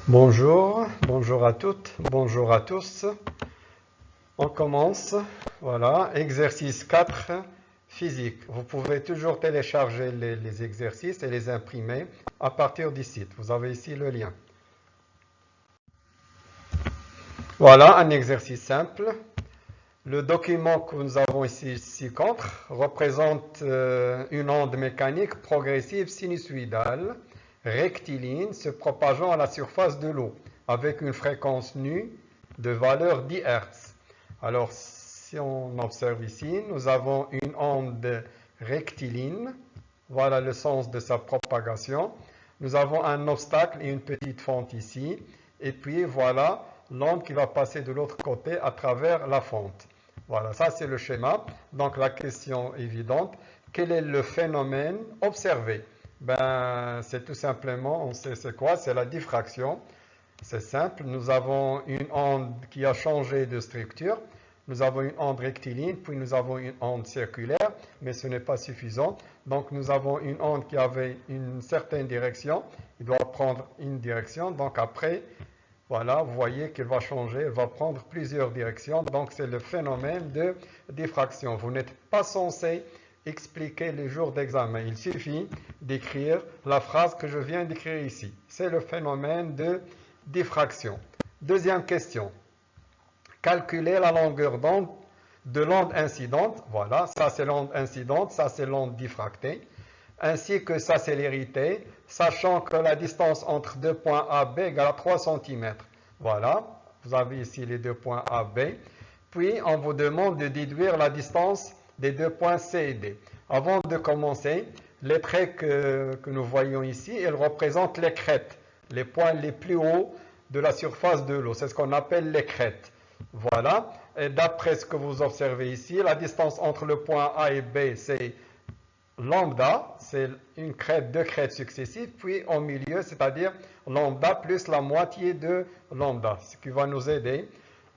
Bonjour, bonjour à toutes, bonjour à tous. On commence. Voilà, exercice 4, physique. Vous pouvez toujours télécharger les exercices et les imprimer à partir du site. Vous avez ici le lien. Voilà un exercice simple. Le document que nous avons ici ci-contre représente une onde mécanique progressive sinusoïdale rectiligne se propageant à la surface de l'eau avec une fréquence nue de valeur 10 Hz. Alors, si on observe ici, nous avons une onde rectiligne. Voilà le sens de sa propagation. Nous avons un obstacle et une petite fente ici. Et puis, voilà l'onde qui va passer de l'autre côté à travers la fente. Voilà, ça c'est le schéma. Donc, la question évidente, quel est le phénomène observé? Ben, c'est tout simplement, on sait c'est quoi, c'est la diffraction. C'est simple, nous avons une onde qui a changé de structure, nous avons une onde rectiligne, puis nous avons une onde circulaire, mais ce n'est pas suffisant. Donc nous avons une onde qui avait une certaine direction, il doit prendre une direction, donc après, voilà, vous voyez qu'elle va changer, elle va prendre plusieurs directions, donc c'est le phénomène de diffraction. Vous n'êtes pas censé expliquer les jours d'examen, il suffit d'écrire la phrase que je viens d'écrire ici. C'est le phénomène de diffraction. Deuxième question. Calculer la longueur d'onde de l'onde incidente. Voilà, ça c'est l'onde incidente, ça c'est l'onde diffractée, ainsi que sa célérité, sachant que la distance entre deux points A, B égale à 3 cm. Voilà, vous avez ici les deux points A, B. Puis, on vous demande de déduire la distance des deux points C et D. Avant de commencer, les traits que nous voyons ici, ils représentent les crêtes, les points les plus hauts de la surface de l'eau. C'est ce qu'on appelle les crêtes. Voilà. Et d'après ce que vous observez ici, la distance entre le point A et B, c'est lambda, c'est une crête, deux crêtes successives, puis au milieu, c'est-à-dire lambda plus la moitié de lambda, ce qui va nous aider.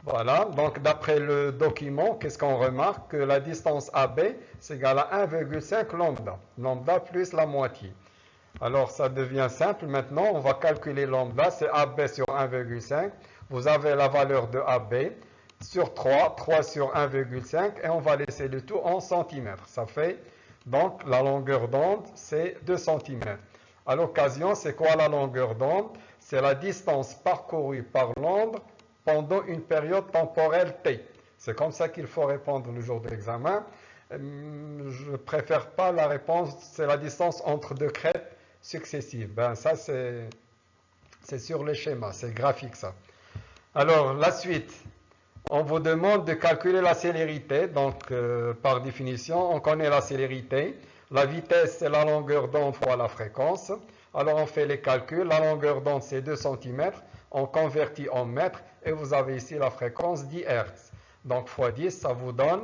Voilà, donc d'après le document, qu'est-ce qu'on remarque? Que la distance AB, c'est égal à 1,5 lambda, lambda plus la moitié. Alors ça devient simple maintenant, on va calculer lambda, c'est AB sur 1,5. Vous avez la valeur de AB sur 3, 3 sur 1,5, et on va laisser le tout en centimètres. Ça fait donc la longueur d'onde, c'est 2 cm. À l'occasion, c'est quoi la longueur d'onde? C'est la distance parcourue par l'onde pendant une période temporelle t. C'est comme ça qu'il faut répondre le jour de l'examen. Je ne préfère pas la réponse, c'est la distance entre deux crêtes successives. Ben, ça, c'est sur les schémas, c'est graphique ça. Alors, la suite. On vous demande de calculer la célérité. Donc, par définition, on connaît la célérité. La vitesse, c'est la longueur d'onde fois la fréquence. Alors, on fait les calculs. La longueur d'onde, c'est 2 cm. On convertit en mètres et vous avez ici la fréquence 10 Hz. Donc, fois 10, ça vous donne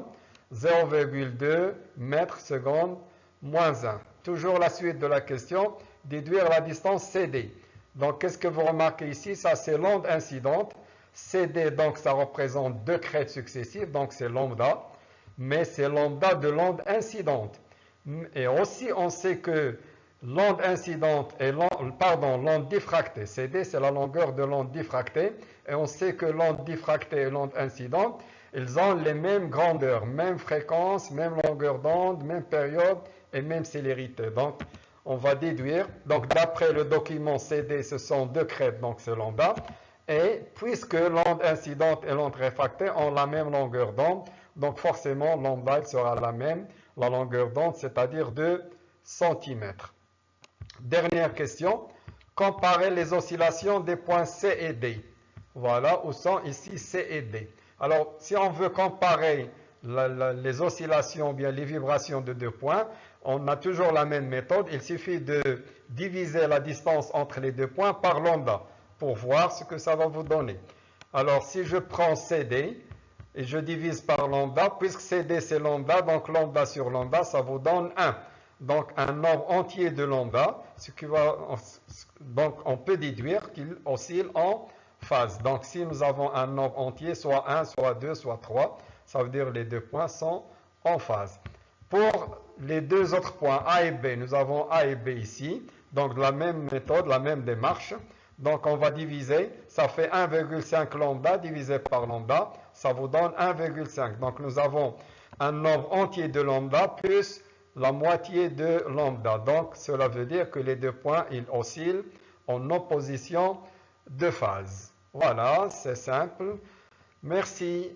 0,2 mètres seconde moins 1. Toujours la suite de la question, déduire la distance CD. Donc, qu'est-ce que vous remarquez ici? Ça, c'est l'onde incidente. CD, donc, ça représente deux crêtes successives, donc c'est lambda, mais c'est lambda de l'onde incidente. Et aussi, on sait que l'onde incidente et l'onde diffractée, CD, c'est la longueur de l'onde diffractée, et on sait que l'onde diffractée et l'onde incidente, ils ont les mêmes grandeurs, même fréquence, même longueur d'onde, même période et même célérité. Donc, on va déduire, donc d'après le document CD, ce sont deux crêtes, donc c'est lambda. Et puisque l'onde incidente et l'onde réfractée ont la même longueur d'onde, donc forcément lambda sera la même, la longueur d'onde, c'est-à-dire 2 cm. Dernière question, comparer les oscillations des points C et D. Voilà, où sont ici C et D. Alors, si on veut comparer les oscillations, bien les vibrations de deux points, on a toujours la même méthode, il suffit de diviser la distance entre les deux points par lambda, pour voir ce que ça va vous donner. Alors, si je prends CD et je divise par lambda, puisque CD c'est lambda, donc lambda sur lambda, ça vous donne 1. Donc, un nombre entier de lambda, donc on peut déduire qu'il oscille en phase. Donc, si nous avons un nombre entier, soit 1, soit 2, soit 3, ça veut dire que les deux points sont en phase. Pour les deux autres points A et B, nous avons A et B ici, donc la même méthode, la même démarche. Donc on va diviser, ça fait 1,5 lambda divisé par lambda, ça vous donne 1,5. Donc nous avons un nombre entier de lambda plus la moitié de lambda. Donc cela veut dire que les deux points, ils oscillent en opposition de phase. Voilà, c'est simple. Merci.